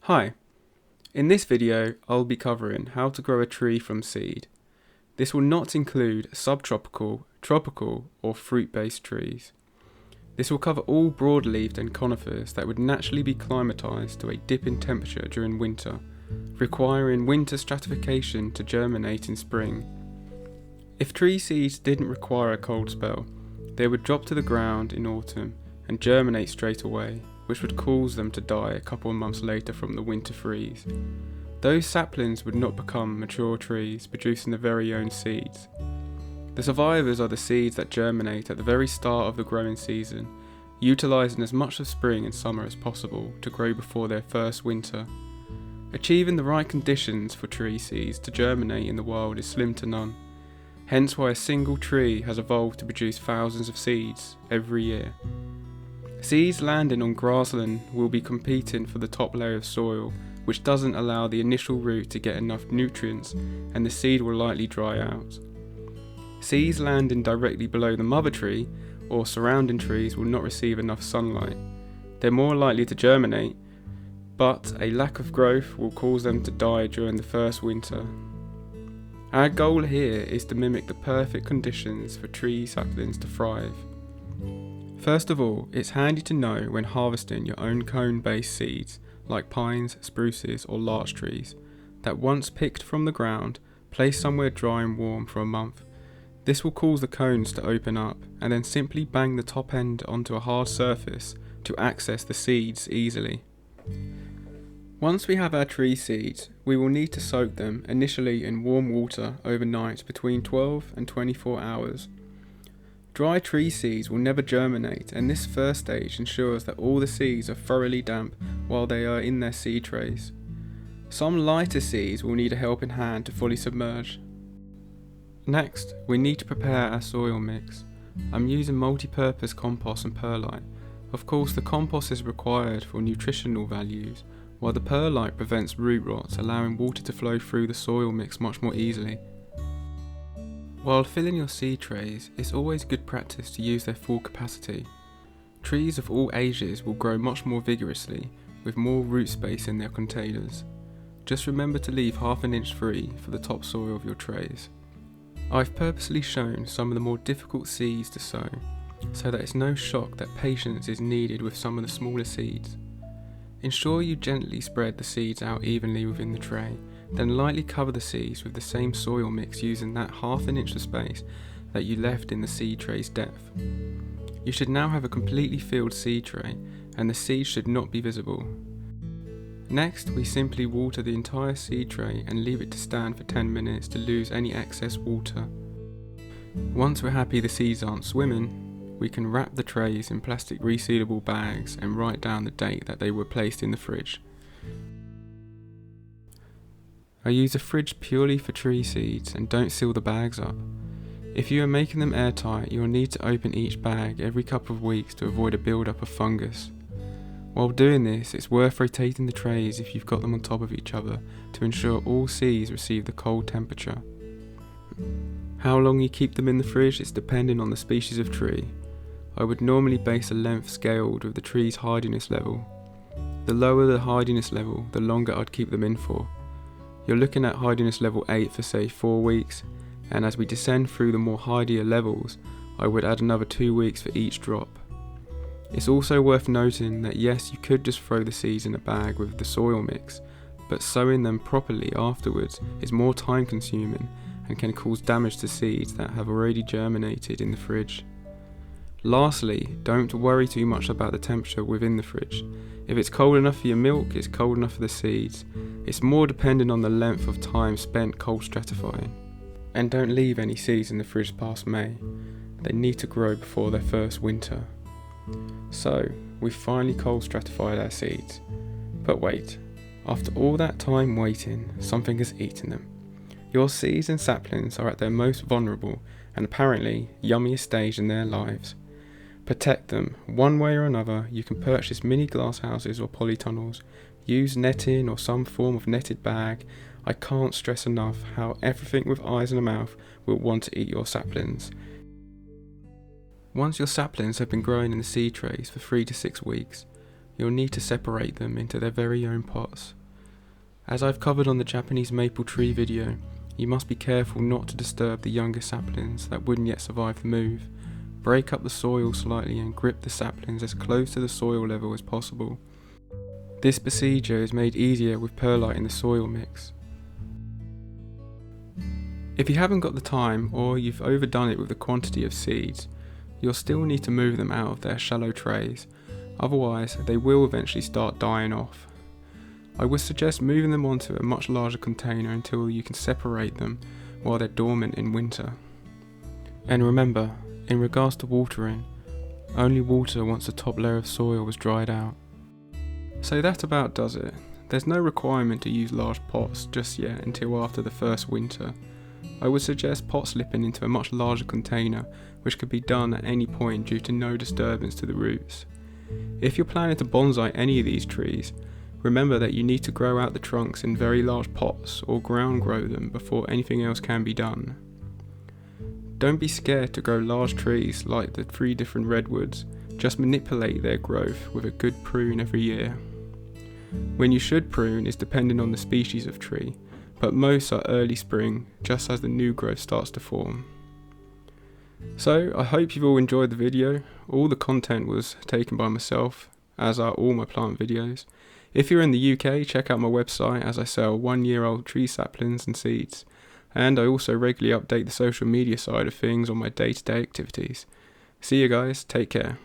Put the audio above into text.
Hi, in this video I'll be covering how to grow a tree from seed. This will not include subtropical, tropical or fruit-based trees. This will cover all broadleaved and conifers that would naturally be climatised to a dip in temperature during winter, requiring winter stratification to germinate in spring. If tree seeds didn't require a cold spell, they would drop to the ground in autumn and germinate straight away, which would cause them to die a couple of months later from the winter freeze. Those saplings would not become mature trees, producing their very own seeds. The survivors are the seeds that germinate at the very start of the growing season, utilising as much of spring and summer as possible to grow before their first winter. Achieving the right conditions for tree seeds to germinate in the wild is slim to none, hence why a single tree has evolved to produce thousands of seeds every year. Seeds landing on grassland will be competing for the top layer of soil, which doesn't allow the initial root to get enough nutrients, and the seed will likely dry out. Seeds landing directly below the mother tree or surrounding trees will not receive enough sunlight. They're more likely to germinate, but a lack of growth will cause them to die during the first winter. Our goal here is to mimic the perfect conditions for tree saplings to thrive. First of all, it's handy to know when harvesting your own cone-based seeds, like pines, spruces or larch trees, that once picked from the ground, place somewhere dry and warm for a month. This will cause the cones to open up, and then simply bang the top end onto a hard surface to access the seeds easily. Once we have our tree seeds, we will need to soak them initially in warm water overnight between 12 and 24 hours. Dry tree seeds will never germinate, and this first stage ensures that all the seeds are thoroughly damp while they are in their seed trays. Some lighter seeds will need a helping hand to fully submerge. Next, we need to prepare our soil mix. I'm using multi-purpose compost and perlite. Of course, the compost is required for nutritional values, while the perlite prevents root rot, allowing water to flow through the soil mix much more easily. While filling your seed trays, it's always good practice to use their full capacity. Trees of all ages will grow much more vigorously, with more root space in their containers. Just remember to leave half an inch free for the topsoil of your trays. I've purposely shown some of the more difficult seeds to sow, so that it's no shock that patience is needed with some of the smaller seeds. Ensure you gently spread the seeds out evenly within the tray, then lightly cover the seeds with the same soil mix using that half an inch of space that you left in the seed tray's depth. You should now have a completely filled seed tray, and the seeds should not be visible. Next, we simply water the entire seed tray and leave it to stand for 10 minutes to lose any excess water. Once we're happy the seeds aren't swimming, we can wrap the trays in plastic resealable bags and write down the date that they were placed in the fridge. I use a fridge purely for tree seeds and don't seal the bags up. If you are making them airtight, you will need to open each bag every couple of weeks to avoid a build-up of fungus. While doing this, it's worth rotating the trays if you've got them on top of each other to ensure all seeds receive the cold temperature. How long you keep them in the fridge is dependent on the species of tree. I would normally base a length scaled with the tree's hardiness level. The lower the hardiness level, the longer I'd keep them in for. You're looking at hardiness level 8 for say 4 weeks, and as we descend through the more hardier levels, I would add another 2 weeks for each drop. It's also worth noting that yes, you could just throw the seeds in a bag with the soil mix, but sowing them properly afterwards is more time consuming and can cause damage to seeds that have already germinated in the fridge. Lastly, don't worry too much about the temperature within the fridge. If it's cold enough for your milk, it's cold enough for the seeds. It's more dependent on the length of time spent cold stratifying. And don't leave any seeds in the fridge past May. They need to grow before their first winter. So, we've finally cold stratified our seeds. But wait, after all that time waiting, something has eaten them. Your seeds and saplings are at their most vulnerable and apparently yummiest stage in their lives. Protect them. One way or another, you can purchase mini glass houses or polytunnels, use netting or some form of netted bag. I can't stress enough how everything with eyes and a mouth will want to eat your saplings. Once your saplings have been growing in the seed trays for 3 to 6 weeks, you'll need to separate them into their very own pots. As I've covered on the Japanese maple tree video, you must be careful not to disturb the younger saplings that wouldn't yet survive the move. Break up the soil slightly and grip the saplings as close to the soil level as possible. This procedure is made easier with perlite in the soil mix. If you haven't got the time, or you've overdone it with the quantity of seeds, you'll still need to move them out of their shallow trays, otherwise they will eventually start dying off. I would suggest moving them onto a much larger container until you can separate them while they're dormant in winter. And remember, in regards to watering, only water once the top layer of soil was dried out. So that about does it. There's no requirement to use large pots just yet until after the first winter. I would suggest pot slipping into a much larger container, which could be done at any point due to no disturbance to the roots. If you're planning to bonsai any of these trees, remember that you need to grow out the trunks in very large pots or ground grow them before anything else can be done. Don't be scared to grow large trees like the 3 different redwoods, just manipulate their growth with a good prune every year. When you should prune is dependent on the species of tree, but most are early spring, just as the new growth starts to form. So I hope you've all enjoyed the video. All the content was taken by myself, as are all my plant videos. If you're in the UK, check out my website as I sell 1-year-old tree saplings and seeds, and I also regularly update the social media side of things on my day-to-day activities. See you guys, take care.